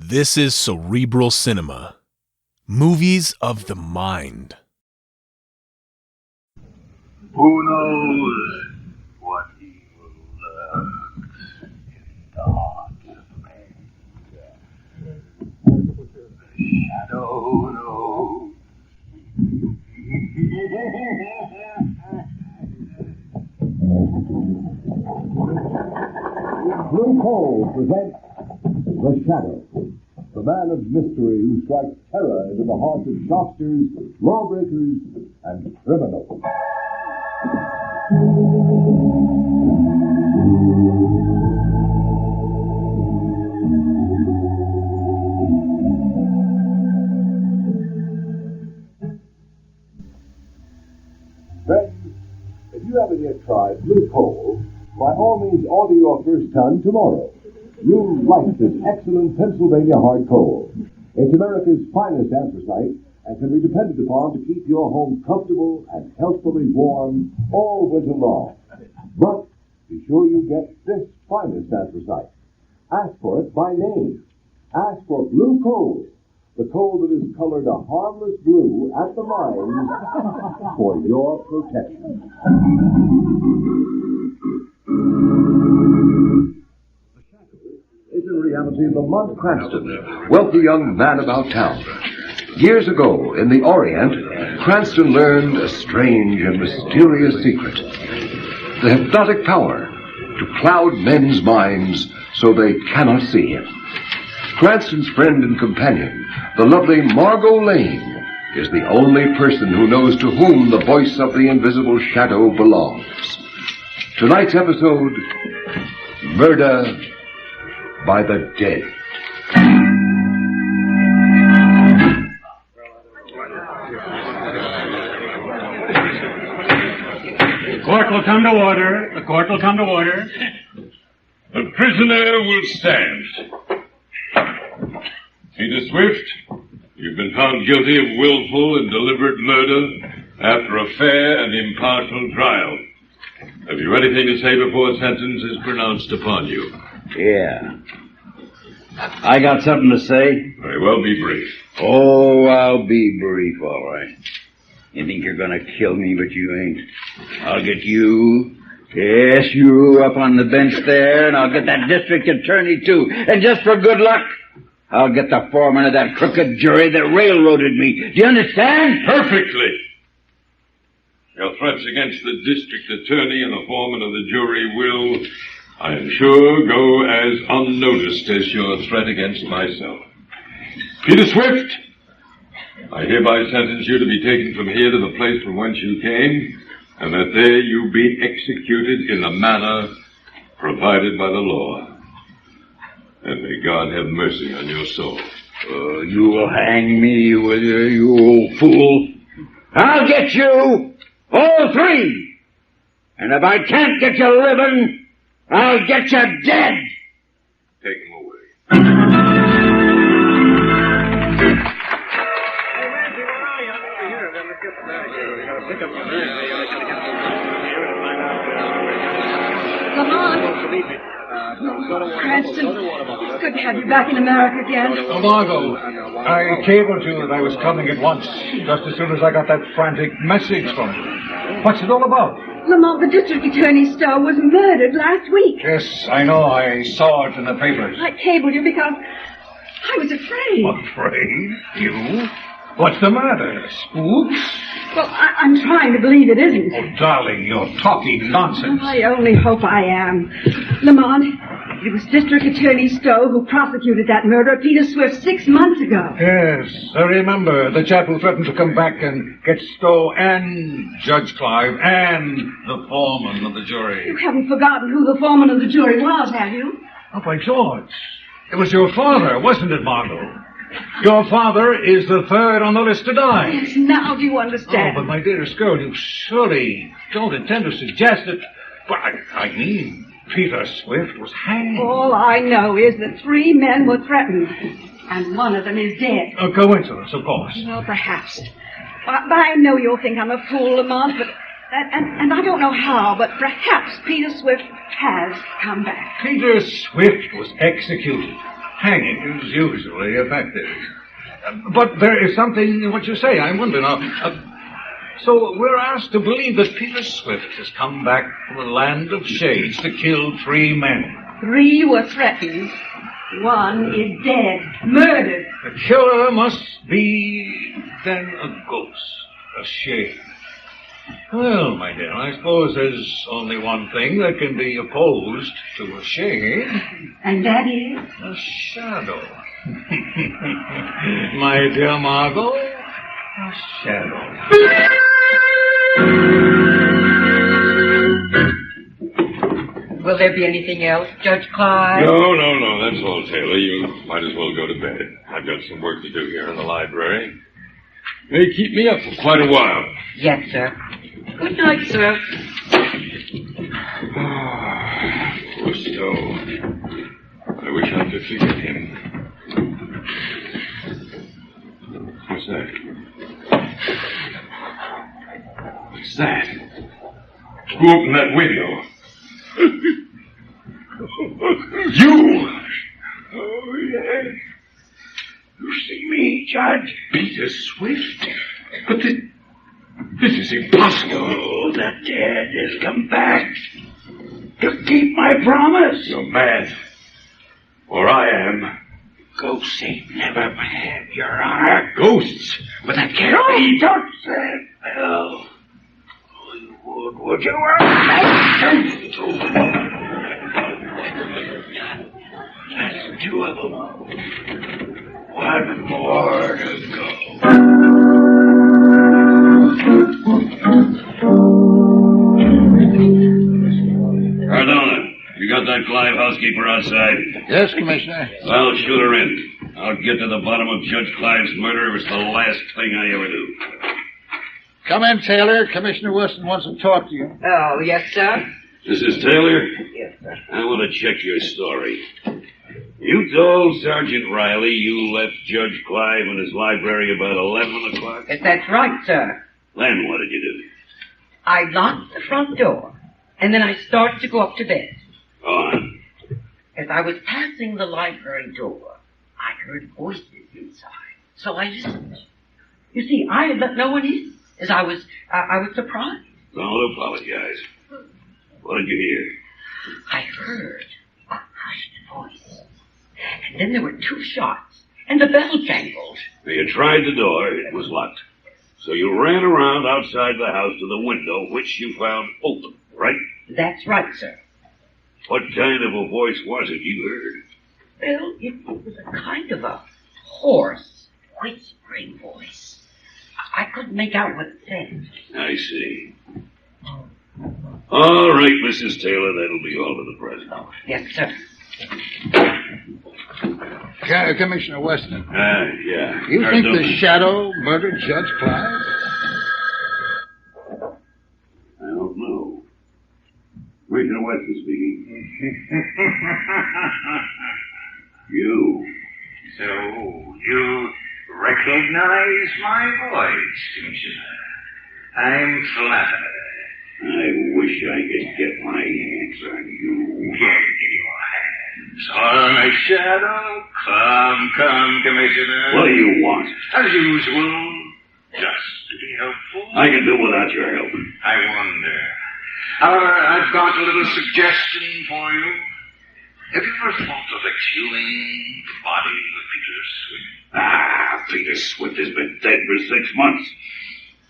This is Cerebral Cinema. Movies of the mind. Who knows what evil lurks in the hearts of men? The shadow knows. Blue Coal presents The Shadow, the man of mystery who strikes terror into the hearts of shopsters, lawbreakers, and criminals. Friends, if you haven't yet tried Blue Coal, by all means order your first ton tomorrow. You'll like this excellent Pennsylvania hard coal. It's America's finest anthracite and can be depended upon to keep your home comfortable and healthfully warm all winter long. But be sure you get this finest anthracite. Ask for it by name. Ask for Blue Coal, the coal that is colored a harmless blue at the mines for your protection. Is in reality Lamont Cranston, wealthy young man about town. Years ago, in the Orient, Cranston learned a strange and mysterious secret. The hypnotic power to cloud men's minds so they cannot see him. Cranston's friend and companion, the lovely Margot Lane, is the only person who knows to whom the voice of the invisible shadow belongs. Tonight's episode, Murder by the Dead. The court will come to order. The court will come to order. The prisoner will stand. Peter Swift, you've been found guilty of willful and deliberate murder after a fair and impartial trial. Have you anything to say before sentence is pronounced upon you? Yeah. I got something to say. Very well, be brief. Oh, I'll be brief, all right. You think you're gonna kill me, but you ain't. I'll get you. Yes, you up on the bench there, and I'll get that district attorney, too. And just for good luck, I'll get the foreman of that crooked jury that railroaded me. Do you understand? Perfectly. Your threats against the district attorney and the foreman of the jury will, I am sure, go as unnoticed as your threat against myself. Peter Swift, I hereby sentence you to be taken from here to the place from whence you came, and that there you be executed in the manner provided by the law. And may God have mercy on your soul. You will hang me, will you, you old fool? I'll get you, all three. And if I can't get you living, I'll get you dead. Take him away. Cranston, it's good to have you back in America again. Margot, I cabled you that I was coming at once, just as soon as I got that frantic message from you. What's it all about? Lamont, the district attorney Stowe was murdered last week. Yes, I know. I saw it in the papers. I cabled you because I was afraid. Afraid? You? What's the matter? Spooks? Well, I'm trying to believe it isn't. Oh, darling, you're talking nonsense. I only hope I am. Lamont, it was District Attorney Stowe who prosecuted that murder of Peter Swift 6 months ago. Yes, I remember. The chap who threatened to come back and get Stowe and Judge Clive and the foreman of the jury. You haven't forgotten who the foreman of the jury was, have you? Oh, by George. It was your father, wasn't it, Margot? Your father is the third on the list to die. Yes, now do you understand? Oh, but my dearest girl, you surely don't intend to suggest that... Well, I mean, Peter Swift was hanged. All I know is that 3 men were threatened, and one of them is dead. A coincidence, of course. Well, perhaps. But I know you'll think I'm a fool, Lamont, but... And I don't know how, but perhaps Peter Swift has come back. Peter Swift was executed. hanging is usually effective. But there is something in what you say. I wonder now. So we're asked to believe that Peter Swift has come back from the land of shades to kill 3 men. 3 were threatened. 1 is dead, murdered. The killer must be, then, a ghost, a shade. Well, my dear, I suppose there's only one thing that can be opposed to a shade. And that is? A shadow. My dear Margot, a shadow. Will there be anything else, Judge Clive? No, that's all, Taylor. You might as well go to bed. I've got some work to do here in the library. May keep me up for quite a while. Yes, sir. Good night, sir. Poor Stowe. I wish I could forget him. What's that? What's that? Who opened that window? You! Oh, yes. You see me, Judge? Peter Swift? But this is impossible. Oh, the dead has come back to keep my promise. You're mad. Or I am. Ghosts ain't never mad, Your Honor. Ghosts? But that can't be. Don't say it, Bill. Would you? That's 2 of them. 1 more to go. Cardona, you got that Clive housekeeper outside? Yes, Commissioner. Well, shoot her in. I'll get to the bottom of Judge Clive's murder if it's the last thing I ever do. Come in, Taylor. Commissioner Wilson wants to talk to you. Oh, yes, sir? Mrs. Taylor? Yes, sir. I want to check your story. You told Sergeant Riley you left Judge Clive in his library about 11 o'clock? Yes, that's right, sir. Then what did you do? I locked the front door, and then I started to go up to bed. Go on. As I was passing the library door, I heard voices inside, so I listened. You see, I had let no one in, as I was surprised. Don't apologize. What did you hear? I heard a hushed voice, and then there were 2 shots, and the bell jangled. Now, you tried the door. It was locked. So you ran around outside the house to the window, which you found open, right? That's right, sir. What kind of a voice was it you heard? Well, it was a kind of a hoarse, whispering voice. I couldn't make out what it said. I see. All right, Mrs. Taylor, that'll be all for the present. Oh, yes, sir. Commissioner Weston. Yeah. You think the shadow murdered Judge Clive? I don't know. Commissioner Weston speaking. You. So, you recognize my voice, Commissioner. I'm flattered. I wish I could get my hands on you. Get your hands on my shadow. Come, Commissioner. What do you want? As usual, just to be helpful. I can do without your help. I wonder. However, I've got a little suggestion for you. Have you ever thought of exhuming the body of Peter Swift? Peter Swift has been dead for 6 months.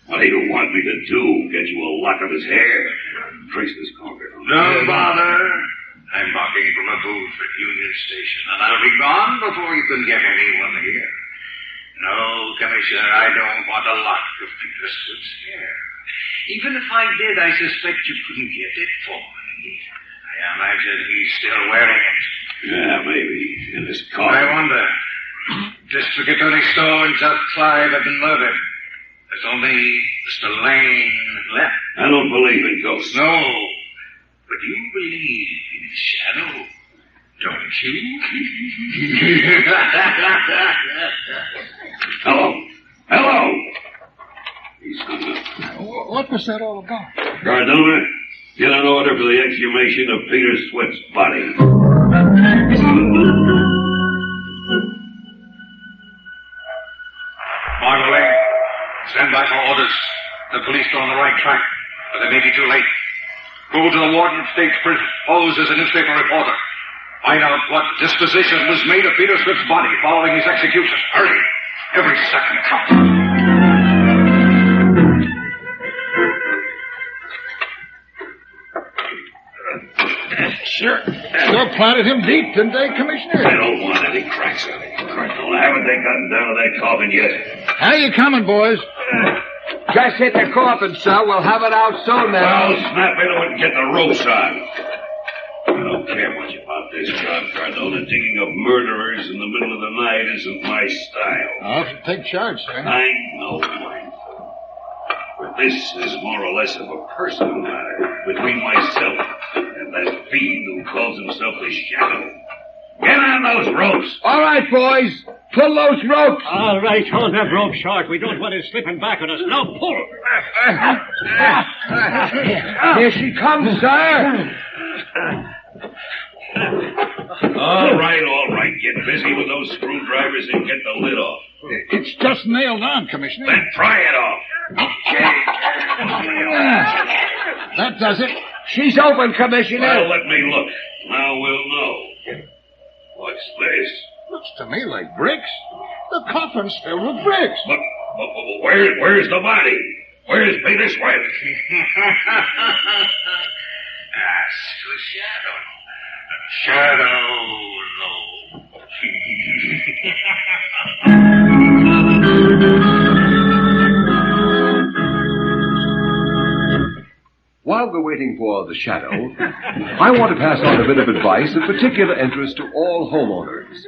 What do you want me to do? Get you a lock of his hair? Trace this conker. Don't bother. I'm walking from a booth at Union Station, and I'll be gone before you can get anyone here. No, Commissioner, I don't want a lock of Peter Swift's hair. Even if I did, I suspect you couldn't get it for me. I imagine he's still wearing it. Yeah, maybe. In his car. I wonder. District Attorney Stowe and Judge Clive have been murdered. There's only Mr. Lane left. I don't believe in ghosts. No, but you believe in his shadow, don't you? Hello. He's hung up. What was that all about? Cardona, get an order for the exhumation of Peter Swift's body. Stand by for orders. The police are on the right track, but they may be too late. Go to the warden of State Prison. Pose as a newspaper reporter. Find out what disposition was made of Peter Swift's body following his execution. Hurry. Every second counts. Sure planted him deep, didn't they, Commissioner? I don't want any cracks on it, Colonel. Haven't they gotten down to that coffin yet? How you coming, boys? Just hit the coffin, sir. We'll have it out soon now. Well, snap into it and get the ropes on. I don't care much about this job, Colonel. The digging of murderers in the middle of the night isn't my style. I'll have to take charge, sir. I know, mindful. But this is more or less of a personal matter between myself and that fiend who calls himself the Shadow. Get on those ropes. All right, boys. Pull those ropes. All right, hold that rope short. We don't want it slipping back on us. Now pull. Here she comes, sir. All right. Get busy with those screwdrivers and get the lid off. It's just nailed on, Commissioner. Then pry it off. Okay. That does it. She's open, Commissioner. Well, let me look. Now we'll know. What's this? Looks to me like bricks. The coffin's filled with bricks. But where's the body? Where's Peter Swift? Ask the Shadow. Shadow, no. While we're waiting for the Shadow, I want to pass on a bit of advice of particular interest to all homeowners.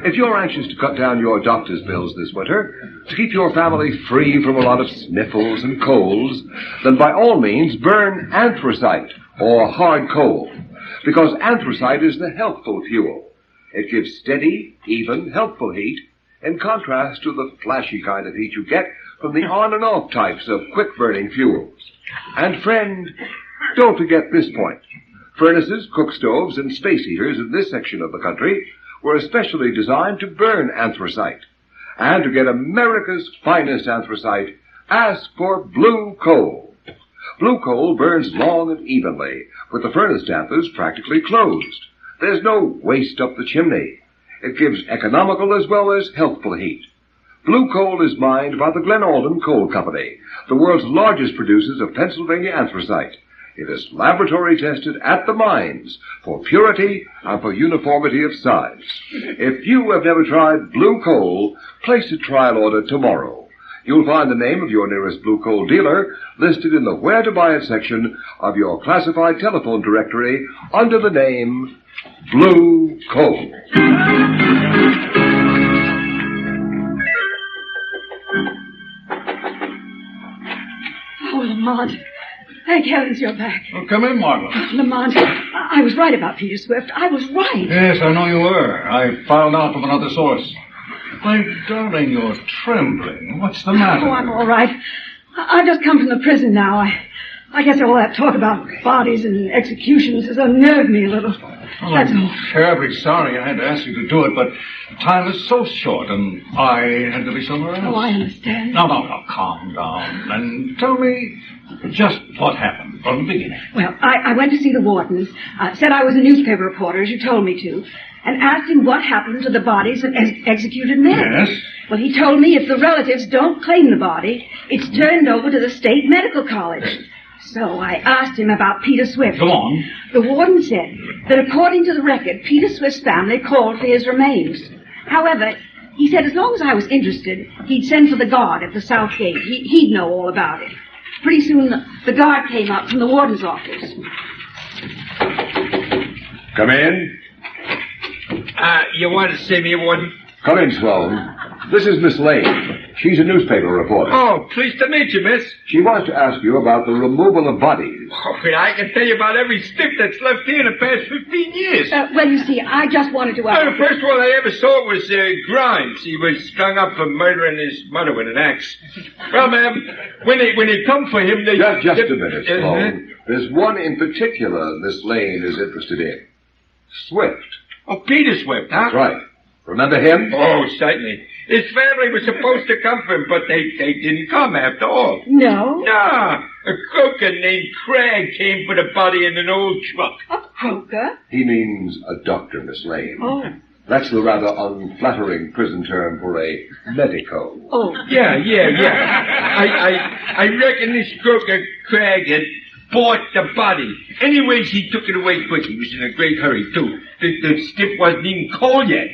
If you're anxious to cut down your doctor's bills this winter, to keep your family free from a lot of sniffles and colds, then by all means burn anthracite or hard coal, because anthracite is the healthful fuel. It gives steady, even, healthful heat, in contrast to the flashy kind of heat you get from the on and off types of quick-burning fuels. And friend, don't forget this point. Furnaces, cook stoves, and space heaters in this section of the country were especially designed to burn anthracite. And to get America's finest anthracite, ask for blue coal. Blue coal burns long and evenly, with the furnace dampers practically closed. There's no waste up the chimney. It gives economical as well as healthful heat. Blue coal is mined by the Glen Alden Coal Company, the world's largest producers of Pennsylvania anthracite. It is laboratory tested at the mines for purity and for uniformity of size. If you have never tried blue coal, place a trial order tomorrow. You'll find the name of your nearest blue coal dealer listed in the Where to Buy It section of your classified telephone directory under the name Blue Coal. Oh, Lamont. Thank heavens you're back. Well, come in, Margaret. Lamont, I was right about Peter Swift. I was right. Yes, I know you were. I found out from another source. My darling, you're trembling. What's the matter? Oh, I'm all right. I've just come from the prison now. I guess all that talk about bodies and executions has unnerved me a little. Well, That's all. I'm terribly sorry I had to ask you to do it, but time is so short, and I had to be somewhere else. Oh, I understand. No, calm down, and tell me just what happened from the beginning. Well, I went to see the warden, said I was a newspaper reporter, as you told me to, and asked him what happened to the bodies of executed men. Yes? Well, he told me if the relatives don't claim the body, it's turned over to the State Medical College. So I asked him about Peter Swift. Go on. The warden said that according to the record, Peter Swift's family called for his remains. However, he said as long as I was interested, he'd send for the guard at the south gate. He'd know all about it. Pretty soon, the guard came up from the warden's office. Come in. You want to see me, Warden? Come in, Sloan. This is Miss Lane. She's a newspaper reporter. Oh, pleased to meet you, miss. She wants to ask you about the removal of bodies. Oh, I can tell you about every stick that's left here in the past 15 years. Well, you see, I just wanted to ask... The first one I ever saw was Grimes. He was strung up for murdering his mother with an axe. Well, ma'am, when they come for him, they... Just a minute, Sloan. There's one in particular Miss Lane is interested in. Swift. Oh, Peter Swift, huh? That's right. Remember him? Oh, certainly. His family was supposed to come for him, but they didn't come after all. No? No. A croaker named Craig came for the body in an old truck. A croaker? He means a doctor, Miss Lane. Oh. That's the rather unflattering prison term for a medico. Oh. Yeah. I reckon this croaker Craig had bought the body. Anyways, he took it away quick. He was in a great hurry, too. The stiff wasn't even cold yet.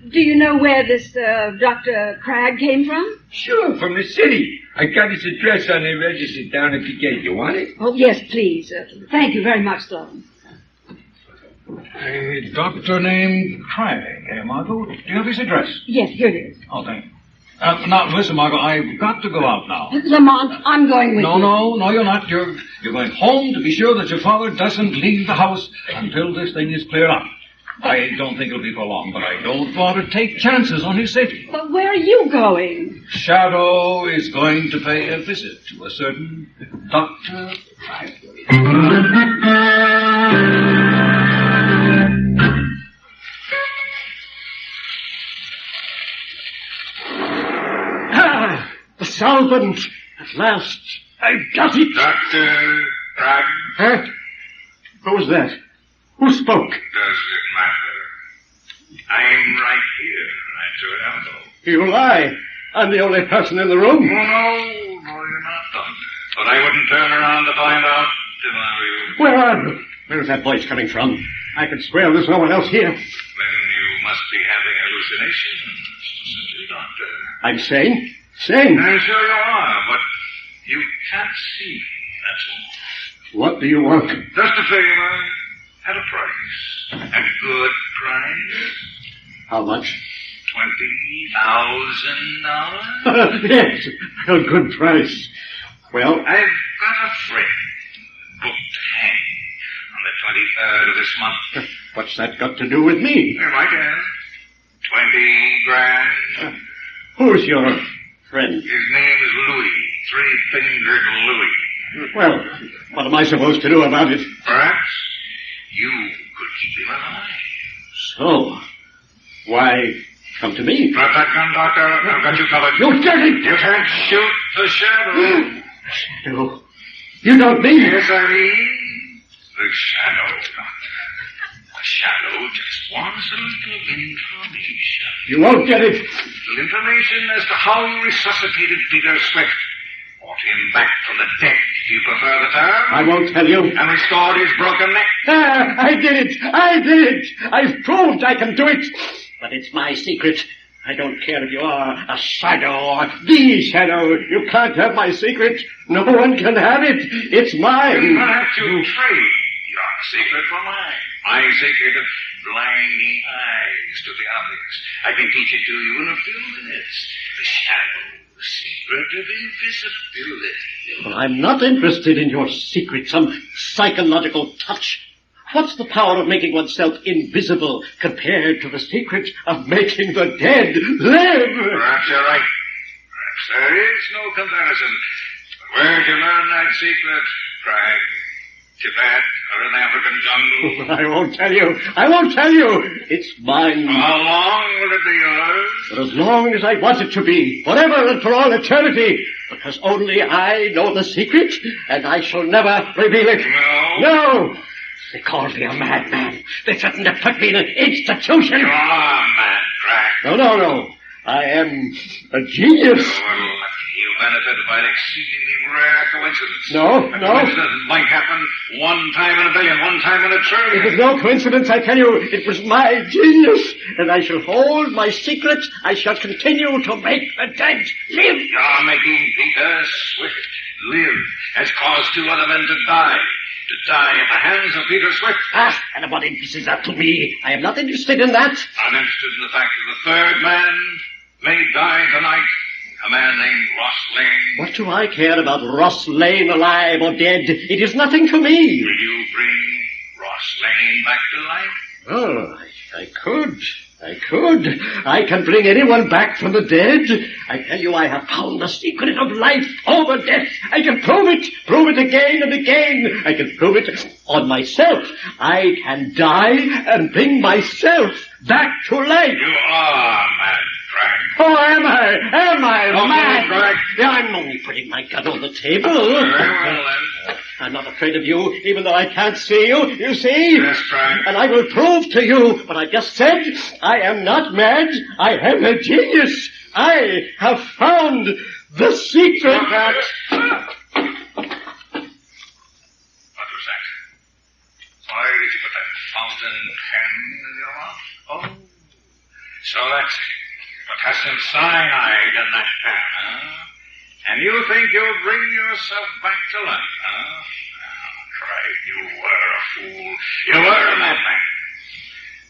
Do you know where this, Dr. Cragg came from? Sure, from the city. I got his address on the register down at the gate. You want it? Oh, yes, please. Thank you very much, Sloan. A doctor named Cragg, Margot? Do you have his address? Yes, here it is. Oh, thank you. Now, listen, Margot, I've got to go out now. Lamont, I'm going with you. No, you're not. You're going home to be sure that your father doesn't leave the house until this thing is cleared up. I don't think it'll be for long, but I don't want to take chances on his safety. But where are you going? Shadow is going to pay a visit to a certain Dr. Cragg. The solvent! At last! I've got it! Dr. Cragg? Huh? What was that? Who spoke? Does it matter? I'm right here, at your elbow. You lie. I'm the only person in the room. No, you're not, Doctor. But I wouldn't turn around to find out if I were you. Where are you? Where's that voice coming from? I could swear there's no one else here. Then you must be having hallucinations, Doctor. I'm sane. Sane. I'm sure you are, but you can't see, that's all. What do you want? Just a favor. At a price. A good price. How much? $20,000. Yes, a good price. Well, I've got a friend booked to hang on the 23rd of this month. What's that got to do with me? You might ask. 20 grand. Who's your friend? His name is Louis. Three-fingered Louis. Well, what am I supposed to do about it? Perhaps you could keep him alive. So, why come to me? Drop that gun, Doctor. I've got you covered. You did it! You can't shoot the shadow. Shadow? You don't mean... Yes, I mean the shadow, Doctor. The shadow just wants a little information. You won't get it. Little information as to how you resuscitated Peter Swift. Brought him back from the dead, if you prefer the term. I won't tell you. And restored his broken neck. I did it. I've proved I can do it. But it's my secret. I don't care if you are a shadow or the shadow. You can't have my secret. No one can have it. It's mine. You have to trade your secret for mine. My secret of blinding eyes to the obvious. I can teach it to you in a few minutes. The shadow. Secret of invisibility. Well, I'm not interested in your secret, some psychological touch. What's the power of making oneself invisible compared to the secret of making the dead live? Perhaps you're right. Perhaps there is no comparison. But where'd you learn that secret, Cragg? Tibet or in the African jungle? I won't tell you. It's mine. How long will it be yours? For as long as I want it to be. Forever and for all eternity. Because only I know the secret, and I shall never reveal it. No. They called me a madman. They threatened to put me in an institution. You are mad, Cragg. No. I am a genius. You benefited by an exceedingly rare coincidence. No. A coincidence that might happen one time in a billion, one time in a trillion. It was no coincidence, I tell you. It was my genius. And I shall hold my secret. I shall continue to make the dead live. You're making Peter Swift live has caused two other men to die. To die at the hands of Peter Swift. And what interest is that to me? I am not interested in that. I'm interested in the fact that the third man may die tonight. A man named Ross Lane. What do I care about Ross Lane alive or dead? It is nothing to me. Will you bring Ross Lane back to life? Oh, I could. I can bring anyone back from the dead. I tell you, I have found the secret of life over death. I can prove it again and again. I can prove it on myself. I can die and bring myself back to life. You are mad, Frank. Oh, am I? Am I Oh, mad? Frank. Yeah, I'm only putting my gun on the table. Very well, then. I'm not afraid of you, even though I can't see you, you see? Yes, Frank. And I will prove to you what I just said. I am not mad. I am a genius. I have found the secret. What was that? Why did you put that fountain pen in your mouth? Oh, so that's it. Potassium cyanide in that pen, huh? And you think you'll bring yourself back to life, huh? Right, you were a fool. You were a madman.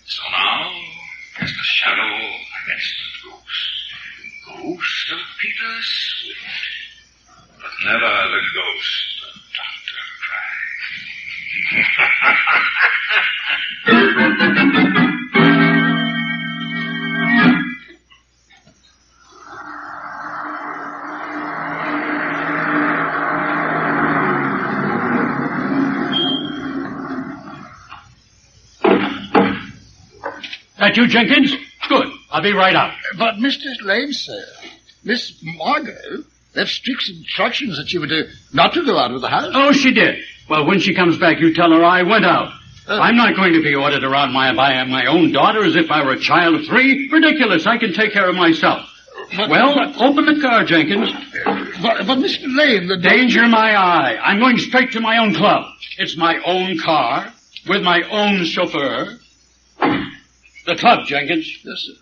So now, cast a shadow against the ghost. Ghost of Peter Swift. But never the ghost of Dr. That you, Jenkins? Good. I'll be right out. But Mr. Lane, sir, Miss Margot left strict instructions that she were not to go out of the house. Oh, she did. Well, when she comes back, you tell her I went out. I'm not going to be ordered around by my own daughter as if I were a child of 3. Ridiculous. I can take care of myself. Open the car, Jenkins. But Mr. Lane, the danger my eye. I'm going straight to my own club. It's my own car with my own chauffeur. The club, Jenkins. Yes, sir.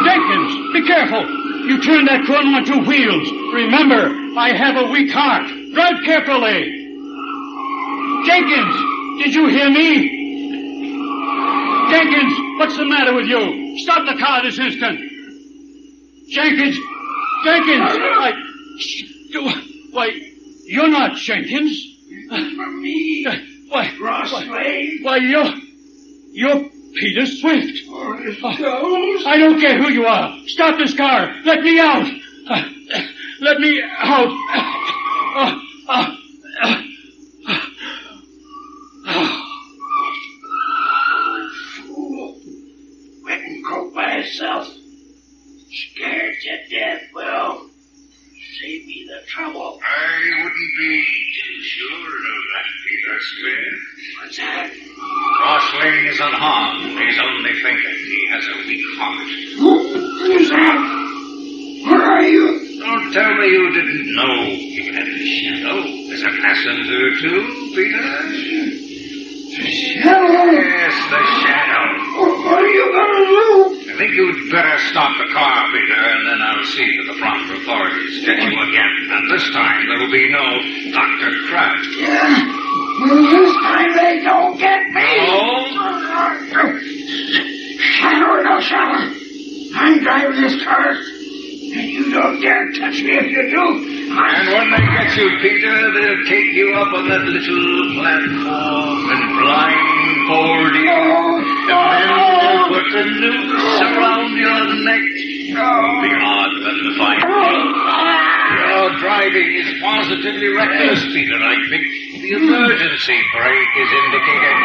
Jenkins, be careful. You turned that corner on 2 wheels. Remember, I have a weak heart. Drive carefully. Jenkins, did you hear me? Jenkins, what's the matter with you? Stop the car this instant. Jenkins, why, you're not Jenkins. For me. Why, you're Peter Swift. I don't care who you are. Stop this car. Let me out. Let me out. Fool. Went and croaked by herself. Scared to death, Will. Save me the trouble. I wouldn't be too sure of that, Peter Swift. What's that? Ross Lane is unharmed. He's only thinking. He has a weak heart. Who's that? Where are you? Don't tell me you didn't know you had a shadow as a passenger too, Peter. The shadow? Yes, the shadow. What are you going to do? I think you'd better stop the car, Peter, and then I'll see to the proper authorities get you again. And this time there will be no Dr. Kraft. Yeah. Well, this time they don't get me. No? Shadow or no shadow. I'm driving this car. And you don't dare touch me if you do. And when they get you, Peter, they'll take you up on that little platform and blindfold you. And then they'll put a noose around your neck. It'll be hard for them to find you. Your driving is positively reckless, Peter. I think the emergency brake is indicated.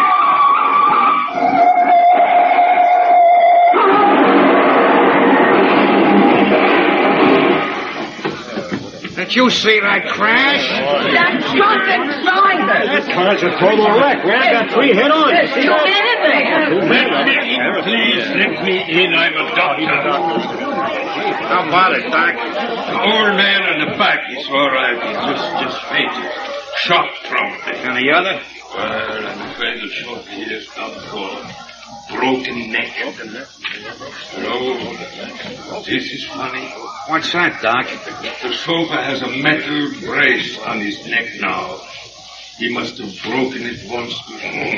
Did you see that crash? That drunken driver! That car's a total wreck. We have got 3 head-ons. There's 2 men in there. Please let me in. I'm a doctor. How about it, Doc? The old man in the back is all right. He's just fainted. Shock probably. And the other? Well, I'm afraid the shock he is not for broken neck. No, this is funny. What's that, Doc? The chauffeur has a metal brace on his neck now. He must have broken it once before.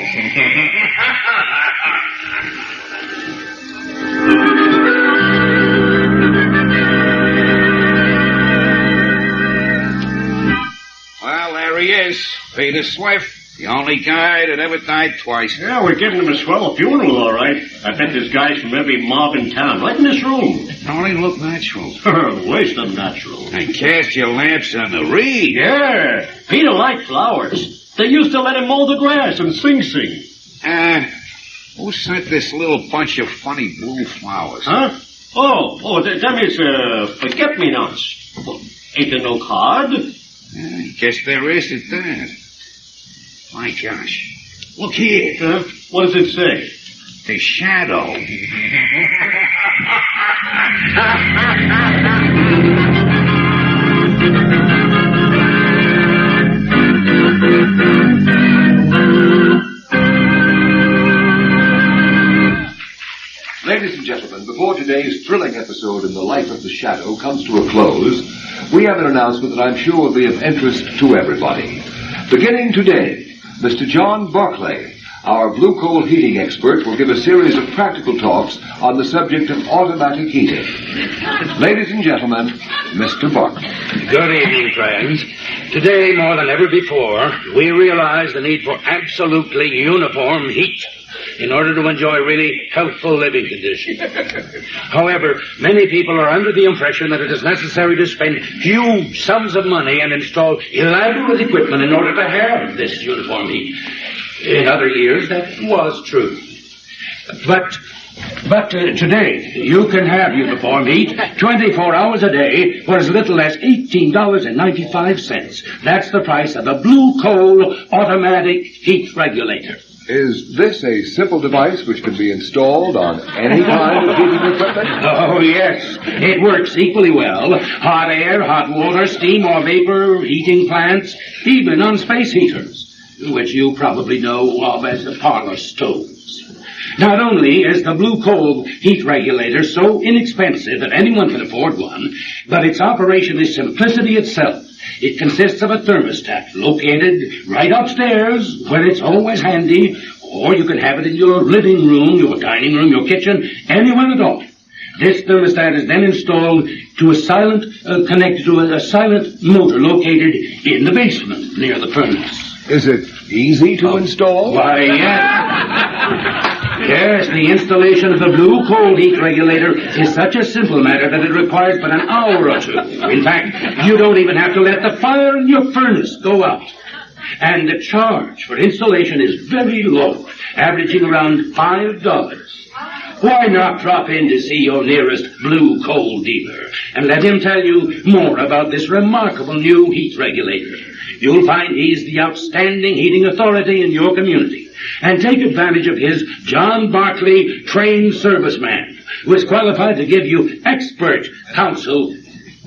Well, there he is, Peter Swift. The only guy that ever died twice. Yeah, we're giving him a swell funeral, all right. I bet there's guys from every mob in town, right in this room. Only look natural. Waste of natural. And cast your lamps on the reed. Yeah, Peter liked flowers. They used to let him mow the grass and sing. Who sent this little bunch of funny blue flowers? Huh? Them is, forget-me-nots. Well, ain't there no card? I guess there is at that. My gosh. Look here. What does it say? The shadow. Ladies and gentlemen, before today's thrilling episode in the life of the Shadow comes to a close, we have an announcement that I'm sure will be of interest to everybody. Beginning today, Mr. John Barclay, our blue coal heating expert, will give a series of practical talks on the subject of automatic heating. Ladies and gentlemen, Mr. Barclay. Good evening, friends. Today, more than ever before, we realize the need for absolutely uniform heat in order to enjoy really healthful living conditions. However, many people are under the impression that it is necessary to spend huge sums of money and install elaborate equipment in order to have this uniform heat. In other years, that was true. But today, you can have uniform heat 24 hours a day for as little as $18.95. That's the price of a blue coal automatic heat regulator. Is this a simple device which can be installed on any kind of heating equipment? Oh, yes. It works equally well. Hot air, hot water, steam or vapor, heating plants, even on space heaters, which you probably know of as the parlor stoves. Not only is the blue coal heat regulator so inexpensive that anyone can afford one, but its operation is simplicity itself. It consists of a thermostat located right upstairs, where it's always handy, or you can have it in your living room, your dining room, your kitchen, anywhere at all. This thermostat is then installed to connected to a silent motor located in the basement near the furnace. Is it easy to install? Why, yes. Yes, the installation of the blue coal heat regulator is such a simple matter that it requires but an hour or two. In fact, you don't even have to let the fire in your furnace go out. And the charge for installation is very low, averaging around $5. Why not drop in to see your nearest blue coal dealer and let him tell you more about this remarkable new heat regulator? You'll find he's the outstanding heating authority in your community. And take advantage of his John Barclay trained serviceman, who is qualified to give you expert counsel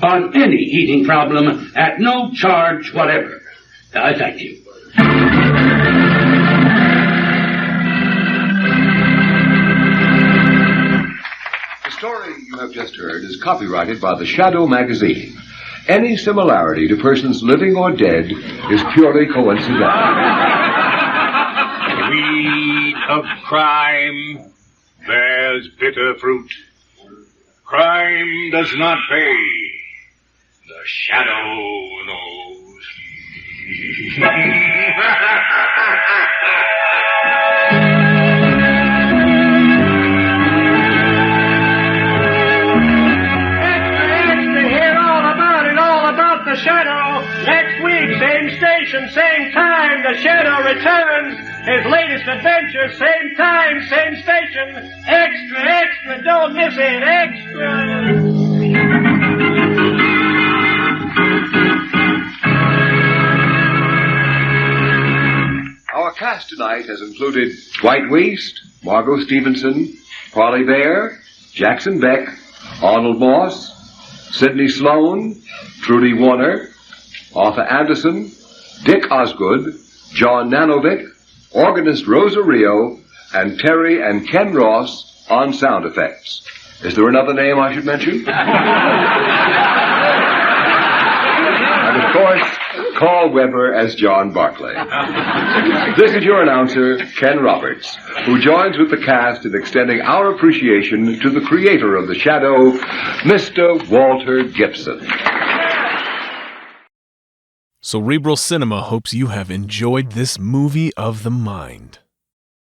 on any heating problem at no charge whatever. I thank you. The story you have just heard is copyrighted by the Shadow magazine. Any similarity to persons living or dead is purely coincidental. Weed of crime bears bitter fruit. Crime does not pay. The Shadow knows. The Shadow. Next week, same station, same time. The Shadow returns. His latest adventure, same time, same station. Extra, extra, don't miss it. Extra. Our cast tonight has included Dwight Weist, Margot Stevenson, Parley Bear, Jackson Beck, Arnold Moss, Sidney Sloan, Trudy Warner, Arthur Anderson, Dick Osgood, John Nanovic, organist Rosa Rio, and Terry and Ken Ross on sound effects. Is there another name I should mention? And of course, Carl Weber as John Barclay. This is your announcer, Ken Roberts, who joins with the cast in extending our appreciation to the creator of The Shadow, Mr. Walter Gibson. Cerebral Cinema hopes you have enjoyed this movie of the mind.